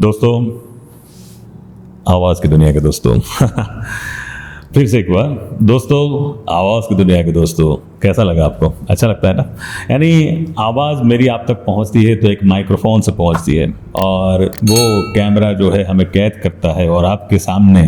दोस्तों, आवाज़ की दुनिया के दोस्तों फिर से एक बार दोस्तों, आवाज़ की दुनिया के दोस्तों, कैसा लगा आपको? अच्छा लगता है ना? यानी आवाज़ मेरी आप तक पहुंचती है तो एक माइक्रोफोन से पहुंचती है और वो कैमरा जो है हमें कैद करता है और आपके सामने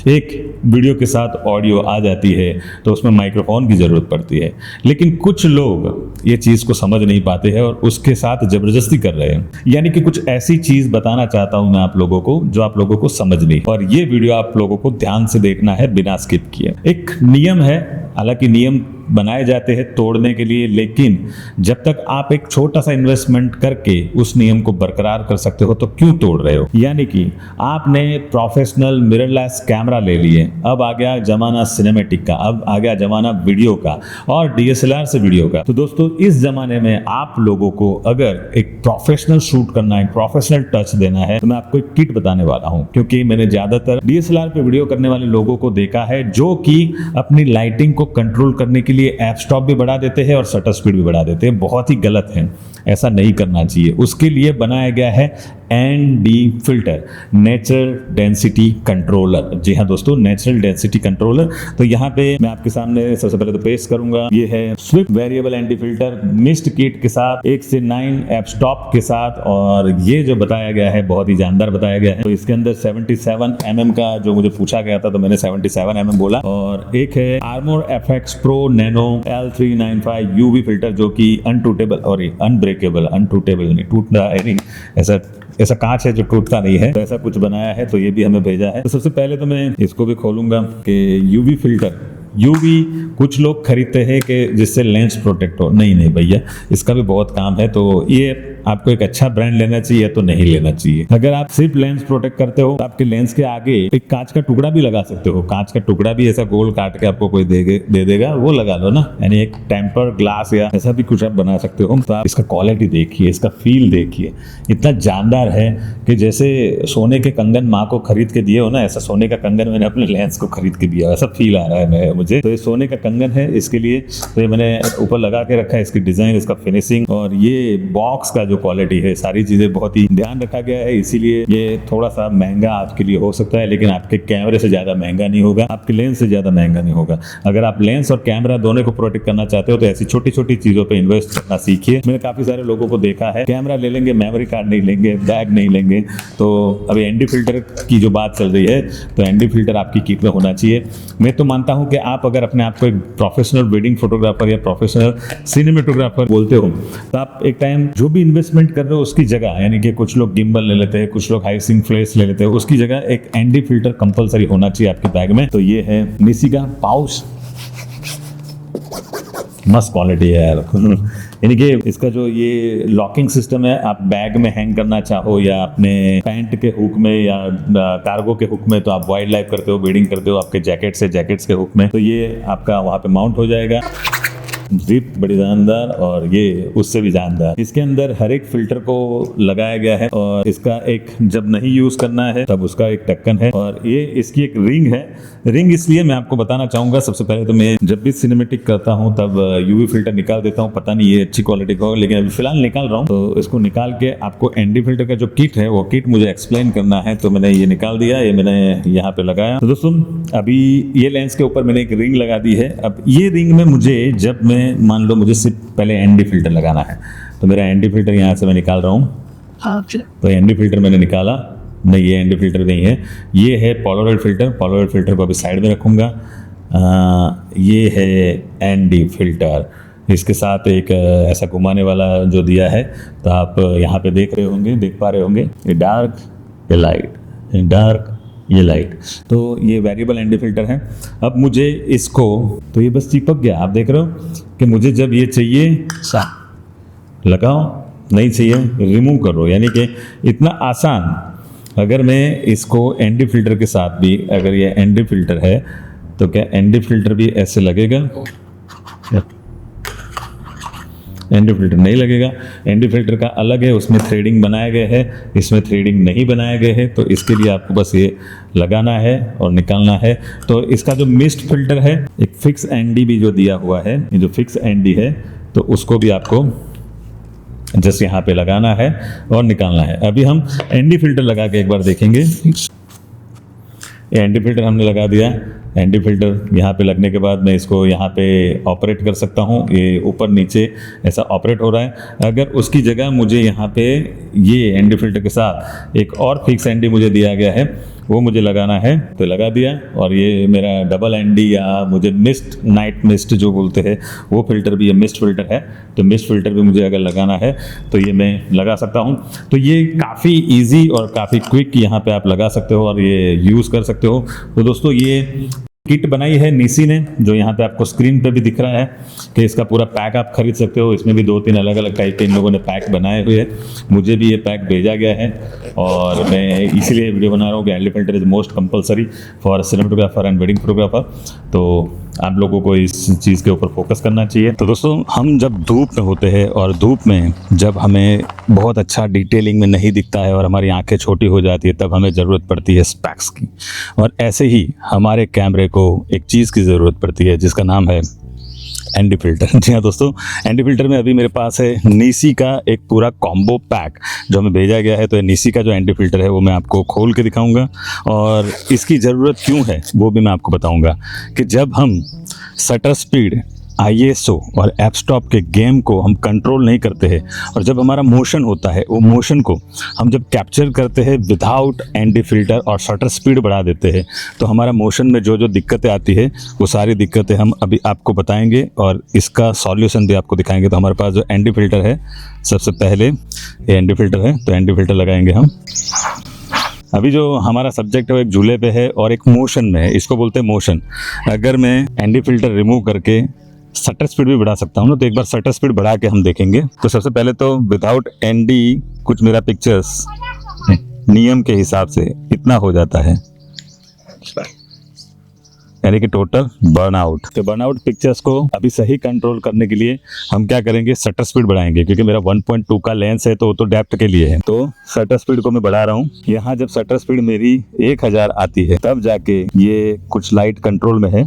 एक वीडियो के साथ ऑडियो आ जाती है तो उसमें माइक्रोफोन की ज़रूरत पड़ती है। लेकिन कुछ लोग ये चीज़ को समझ नहीं पाते हैं और उसके साथ ज़बरदस्ती कर रहे हैं। यानी कि कुछ ऐसी चीज़ बताना चाहता हूँ मैं आप लोगों को जो आप लोगों को समझ नहीं, और ये वीडियो आप लोगों को ध्यान से देखना है बिना स्किप किए। एक नियम है, हालांकि नियम बनाए जाते हैं तोड़ने के लिए, लेकिन जब तक आप एक छोटा सा इन्वेस्टमेंट करके उस नियम को बरकरार कर सकते हो तो क्यों तोड़ रहे हो? यानी कि आपने प्रोफेशनल मिररलेस कैमरा ले लिए, अब आ गया जमाना सिनेमैटिक का, अब आ गया जमाना वीडियो का और डीएसएलआर से वीडियो का। तो दोस्तों, इस जमाने में आप लोगों को अगर एक प्रोफेशनल शूट करना है, प्रोफेशनल टच देना है, तो मैं आपको एक किट बताने वाला हूं, क्योंकि मैंने ज्यादातर डीएसएलआर पे वीडियो करने वाले लोगों को देखा है जो कि अपनी लाइटिंग को कंट्रोल करने के लिए एफ स्टॉप भी बढ़ा देते हैं और शटर स्पीड भी बढ़ा देते हैं। बहुत ही गलत है, ऐसा नहीं करना चाहिए। उसके लिए बनाया गया है ND filter, natural density controller. जी हाँ दोस्तों, नेचुरल डेंसिटी कंट्रोलर। तो यहाँ पे मैं आपके सामने सबसे पहले तो पेश करूंगा, ये है Swift variable ND filter mist kit के साथ 1 से 9 एफ स्टॉप के साथ, और ये जो बताया गया है बहुत ही जानदार बताया गया है। तो इसके अंदर 77 mm का जो मुझे पूछा गया था तो मैंने 77 mm बोला, और एक है armour FX pro nano L395 UV filter जो कि अनटूटेबल और अनब्रेकेबल, अनटूटेबल नहीं, टूटना नहीं, ऐसा कांच है जो टूटता नहीं है, तो ऐसा कुछ बनाया है, तो ये भी हमें भेजा है। तो सबसे पहले तो मैं इसको भी खोलूंगा कि यूवी फिल्टर, यूवी कुछ लोग खरीदते हैं कि जिससे लेंस प्रोटेक्ट हो। नहीं नहीं भैया, इसका भी बहुत काम है। तो ये आपको एक अच्छा ब्रांड लेना चाहिए तो नहीं लेना चाहिए। अगर आप सिर्फ लेंस प्रोटेक्ट करते हो तो आपके लेंस के आगे एक कांच का टुकड़ा भी लगा सकते हो। कांच का टुकड़ा भी ऐसा गोल काट के आपको कोई दे देगा, वो लगा लो ना, यानी एक टेम्पर ग्लास या ऐसा भी कुछ आप बना सकते हो। तो आप इसका क्वालिटी देखिए, इसका फील देखिए, इतना जानदार है कि जैसे सोने के कंगन माँ को खरीद के दिए हो ना, ऐसा सोने का कंगन मैंने अपने लेंस को खरीद के दिया, ऐसा फील आ रहा है मुझे। तो ये सोने का कंगन है, इसके लिए तो ये मैंने ऊपर लगा के रखा है। इसकी डिजाइन, इसका फिनिशिंग और ये बॉक्स का जो क्वालिटी है, सारी चीजें बहुत ही ध्यान रखा गया है। इसीलिए ये थोड़ा सा महंगा आपके लिए हो सकता है, लेकिन आपके कैमरे से ज्यादा महंगा नहीं होगा, आपके लेंस से ज्यादा महंगा नहीं होगा। अगर आप लेंस और कैमरा दोनों को प्रोटेक्ट करना चाहते हो तो ऐसी छोटी छोटी चीजों पे इन्वेस्ट करना सीखिए। मैंने काफी सारे लोगों को देखा है, कैमरा ले लेंगे, मेमोरी कार्ड नहीं लेंगे, बैग नहीं लेंगे। तो अभी ND फिल्टर की जो बात चल रही है, तो ND फिल्टर आपकी किट में होना चाहिए। मैं तो मानता हूं कि आप अगर अपने आप को एक प्रोफेशनल वेडिंग फोटोग्राफर या प्रोफेशनल सिनेमेटोग्राफर बोलते हो तो आप एक टाइम जो भी इन्वेस्टमेंट कर रहे हो उसकी जगह, यानी कि कुछ लोग गिम्बल ले लेते हैं, कुछ लोग हाइसिंग फ्लेश ले लेते हैं, उसकी जगह एक ND फिल्टर कंपलसरी होना चाहिए आपके बैग में। तो ये है निसी का पाउच, मस्त क्वालिटी है यार यानी कि इसका जो ये लॉकिंग सिस्टम है, आप बैग में हैंग करना चाहो या अपने पैंट के हुक में या कार्गो के हुक में, तो आप वाइल्ड लाइफ करते हो, वेडिंग करते हो, आपके जैकेट्स के हुक में, तो ये आपका वहाँ पे माउंट हो जाएगा। जिप बड़ी जानदार और ये उससे भी जानदार। इसके अंदर हर एक फिल्टर को लगाया गया है और इसका एक जब नहीं यूज करना है तब उसका एक ढक्कन है, और ये इसकी एक रिंग है। रिंग इसलिए मैं आपको बताना चाहूंगा, सबसे पहले तो मैं जब भी सिनेमेटिक करता हूं तब यूवी फिल्टर निकाल देता हूं। पता नहीं ये अच्छी क्वालिटी का हो, लेकिन अभी फिलहाल निकाल रहा हूं। तो इसको निकाल के आपको ND फिल्टर का जो किट है वो किट मुझे एक्सप्लेन करना है, तो मैंने ये निकाल दिया, ये मैंने यहाँ पे लगाया। तो दोस्तों, अभी ये लेंस के ऊपर मैंने एक रिंग लगा दी है। अब ये रिंग में मुझे, जब मैं मान लो मुझे सिर्फ पहले ND फिल्टर लगाना है, तो मेरा ND फिल्टर यहाँ से मैं निकाल रहा हूँ। तो ND फिल्टर मैंने निकाला, नहीं ये ND फिल्टर नहीं है, ये है पोलराइड फिल्टर। पोलराइड फिल्टर को अभी साइड में रखूँगा। ये है ND फिल्टर, इसके साथ एक ऐसा घुमाने वाला जो दिया है, तो आप यहाँ पे देख पा रहे होंगे, ये डार्क, ये लाइट, ये डार्क, ये लाइट। तो ये वेरिएबल ND फिल्टर है। अब मुझे इसको, तो ये बस चिपक गया, आप देख रहे हो कि मुझे जब ये चाहिए लगाओ, नहीं चाहिए रिमूव करो, यानी कि इतना आसान। अगर मैं इसको ND फिल्टर के साथ भी, अगर ये ND फिल्टर है तो क्या ND फिल्टर भी ऐसे लगेगा? ND फिल्टर नहीं लगेगा। ND फिल्टर का अलग है, उसमें थ्रेडिंग बनाए गए हैं, इसमें थ्रेडिंग नहीं बनाए गए हैं। तो इसके लिए आपको बस ये लगाना है और निकालना है। तो इसका जो मिस्ट फिल्टर है, एक फिक्स ND भी जो दिया हुआ है, ये जो फिक्स ND है, तो उसको भी आपको जस्ट यहाँ पे लगाना है और निकालना है। अभी हम एनडी फिल्टर लगा के एक बार देखेंगे। ये एनडी फिल्टर हमने लगा दिया। एनडी फिल्टर यहाँ पे लगने के बाद मैं इसको यहाँ पे ऑपरेट कर सकता हूँ। ये ऊपर नीचे ऐसा ऑपरेट हो रहा है। अगर उसकी जगह मुझे यहाँ पे ये एनडी फिल्टर के साथ एक और फिक्स एनडी मुझे दिया गया है, वो मुझे लगाना है तो लगा दिया। और ये मेरा डबल एनडी या मुझे मिस्ट, नाइट मिस्ट जो बोलते हैं वो फिल्टर भी, ये मिस्ट फिल्टर है, तो मिस्ट फिल्टर भी मुझे अगर लगाना है तो ये मैं लगा सकता हूँ। तो ये काफ़ी इजी और काफ़ी क्विक यहाँ पे आप लगा सकते हो और ये यूज़ कर सकते हो। तो दोस्तों ये किट बनाई है नीसी ने, जो यहाँ पे आपको स्क्रीन पे भी दिख रहा है कि इसका पूरा पैक आप खरीद सकते हो। इसमें भी 2-3 अलग अलग टाइप के इन लोगों ने पैक बनाए हुए हैं। मुझे भी ये पैक भेजा गया है और मैं इसीलिए वीडियो बना रहा हूँ कि ND filter is most compulsory for cinematographer and wedding photographer. तो आप लोगों को इस चीज़ के ऊपर फोकस करना चाहिए। तो दोस्तों हम जब धूप में होते हैं और धूप में जब हमें बहुत अच्छा डिटेलिंग में नहीं दिखता है और हमारी आंखें छोटी हो जाती है, तब हमें ज़रूरत पड़ती है स्पेक्स की। और ऐसे ही हमारे कैमरे को एक चीज़ की ज़रूरत पड़ती है जिसका नाम है एनडी फिल्टर। जी हाँ दोस्तों, एनडी फिल्टर में अभी मेरे पास है नीसी का एक पूरा कॉम्बो पैक जो हमें भेजा गया है। तो नीसी का जो एनडी फिल्टर है वो मैं आपको खोल के दिखाऊंगा और इसकी ज़रूरत क्यों है वो भी मैं आपको बताऊंगा कि जब हम शटर स्पीड, ISO और एप स्टॉप के गेम को हम कंट्रोल नहीं करते हैं और जब हमारा मोशन होता है, वो मोशन को हम जब कैप्चर करते हैं विदाउट एनडी फिल्टर और शटर स्पीड बढ़ा देते हैं, तो हमारा मोशन में जो जो दिक्कतें आती है वो सारी दिक्कतें हम अभी आपको बताएंगे और इसका सॉल्यूशन भी आपको दिखाएंगे। तो हमारे पास जो एनडी फिल्टर है, सबसे पहले ये एनडी फिल्टर है, तो एनडी फिल्टर लगाएंगे हम। अभी जो हमारा सब्जेक्ट है वो एक झूले पे है और एक मोशन में है, इसको बोलते हैं मोशन। अगर मैं एनडी फिल्टर रिमूव करके शटर स्पीड भी बढ़ा सकता हूँ ना, तो एक बार शटर स्पीड बढ़ा के हम देखेंगे। तो सबसे पहले तो विदाउट एनडी कुछ मेरा पिक्चर्स नियम के हिसाब से इतना हो जाता है, यानी कि टोटल बर्नआउट। तो बर्नआउट पिक्चर्स को अभी सही कंट्रोल करने के लिए हम क्या करेंगे, शटर स्पीड बढ़ाएंगे। क्योंकि मेरा 1.2 का लेंस है तो वो तो डेप्थ के लिए है, तो शटर स्पीड को मैं बढ़ा रहा हूँ। यहाँ जब शटर स्पीड मेरी 1000 आती है तब जाके ये कुछ लाइट कंट्रोल में है।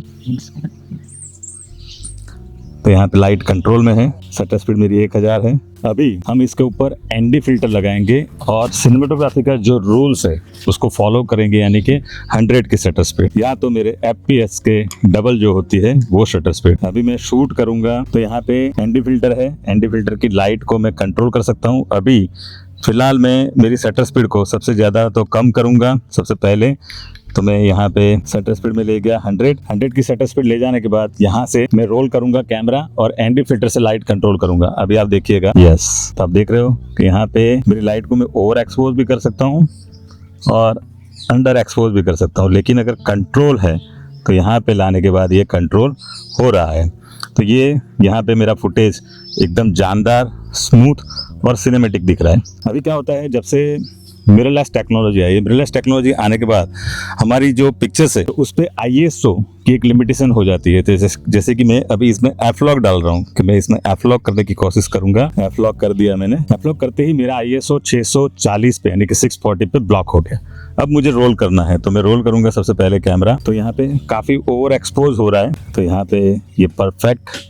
तो यहाँ पे लाइट कंट्रोल में है, शटर स्पीड मेरी 1000 है। अभी हम इसके ऊपर एनडी फिल्टर लगाएंगे और सिनेमेटोग्राफी का जो रूल्स है उसको फॉलो करेंगे, यानी कि 100 की शटर स्पीड या तो मेरे FPS के डबल जो होती है वो शटर स्पीड। अभी मैं शूट करूंगा तो यहाँ पे एनडी फिल्टर है, एनडी फिल्टर की लाइट को मैं कंट्रोल कर सकता हूँ। अभी फिलहाल मैं मेरी शटर स्पीड को सबसे ज़्यादा तो कम करूँगा। सबसे पहले तो मैं यहाँ पे शटर स्पीड में ले गया 100 की शटर स्पीड ले जाने के बाद यहाँ से मैं रोल करूंगा कैमरा और एनडी फिल्टर से लाइट कंट्रोल करूंगा। अभी आप देखिएगा, यस, तो आप देख रहे हो कि यहाँ पे मेरी लाइट को मैं ओवर एक्सपोज भी कर सकता हूँ और अंडर एक्सपोज भी कर सकता हूँ, लेकिन अगर कंट्रोल है तो यहाँ पे लाने के बाद ये कंट्रोल हो रहा है। तो ये यहाँ पे मेरा फुटेज एकदम जानदार, स्मूथ और सिनेमेटिक दिख रहा है। अभी क्या होता है, जब से मिररलेस टेक्नोलॉजी आई है, मिररलेस टेक्नोलॉजी आने के बाद हमारी जो पिक्चर्स है उस पर ISO की एक लिमिटेशन हो जाती है। तो जैसे कि मैं अभी इसमें एफ-लॉक डाल रहा हूँ कि मैं इसमें एफ-लॉक करने की कोशिश करूंगा। एफ-लॉक कर दिया मैंने। एफ-लॉक करते ही मेरा ISO 640 पे यानी कि 640 पे ब्लॉक हो गया। अब मुझे रोल करना है तो मैं रोल करूंगा सबसे पहले कैमरा। तो यहाँ पे काफ़ी ओवर एक्सपोज हो रहा है, तो यहाँ पे ये परफेक्ट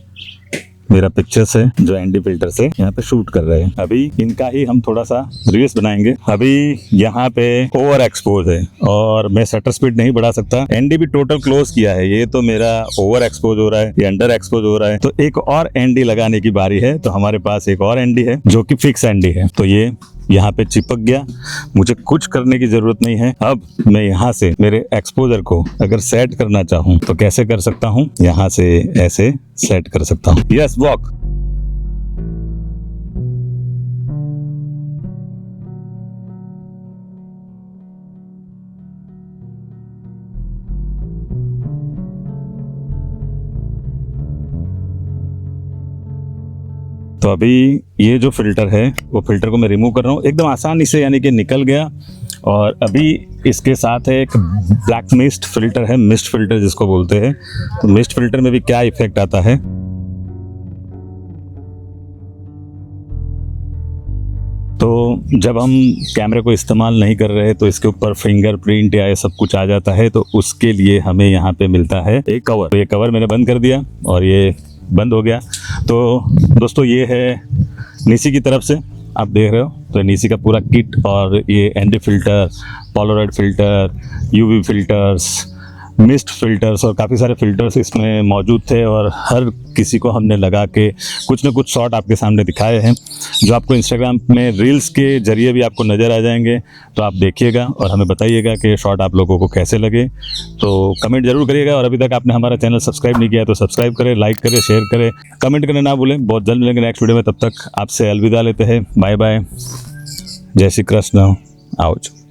मेरा पिक्चर्स है जो एनडी फिल्टर से यहाँ पे शूट कर रहे हैं। अभी इनका ही हम थोड़ा सा रिवर्स बनाएंगे। अभी यहाँ पे ओवर एक्सपोज है और मैं शटर स्पीड नहीं बढ़ा सकता। एनडी भी टोटल क्लोज किया है, ये तो मेरा ओवर एक्सपोज हो रहा है, ये अंडर एक्सपोज हो रहा है। तो एक और एनडी लगाने की बारी है। तो हमारे पास एक और एनडी है जो कि फिक्स एनडी है। तो ये यहाँ पे चिपक गया, मुझे कुछ करने की जरूरत नहीं है। अब मैं यहाँ से मेरे एक्सपोजर को अगर सेट करना चाहूँ तो कैसे कर सकता हूँ, यहाँ से ऐसे सेट कर सकता हूँ। Yes, walk. तो अभी ये जो फिल्टर है वो फिल्टर को मैं रिमूव कर रहा हूँ एकदम आसानी से, यानी कि निकल गया। और अभी इसके साथ है एक ब्लैक मिस्ट फिल्टर है, मिस्ट फिल्टर जिसको बोलते हैं। तो मिस्ट फिल्टर में भी क्या इफेक्ट आता है, तो जब हम कैमरे को इस्तेमाल नहीं कर रहे तो इसके ऊपर फिंगरप्रिंट या ये सब कुछ आ जाता है, तो उसके लिए हमें यहाँ पे मिलता है एक कवर। तो ये कवर मैंने बंद कर दिया और ये बंद हो गया। तो दोस्तों ये है नीसी की तरफ से आप देख रहे हो, तो नीसी का पूरा किट और ये ND filter, polaroid filter, UV filters, mist filters और काफ़ी सारे फिल्टर्स इसमें मौजूद थे और हर किसी को हमने लगा के कुछ ना कुछ शॉट आपके सामने दिखाए हैं जो आपको इंस्टाग्राम में रील्स के जरिए भी आपको नज़र आ जाएंगे। तो आप देखिएगा और हमें बताइएगा कि शॉट आप लोगों को कैसे लगे, तो कमेंट जरूर करिएगा। और अभी तक आपने हमारा चैनल सब्सक्राइब नहीं किया है तो सब्सक्राइब करें, लाइक करें, शेयर करें, कमेंट करना ना भूलें। बहुत जल्द मिलेंगे नेक्स्ट वीडियो में, तब तक आपसे अलविदा लेते हैं। बाय बाय, जय श्री कृष्ण, आओ।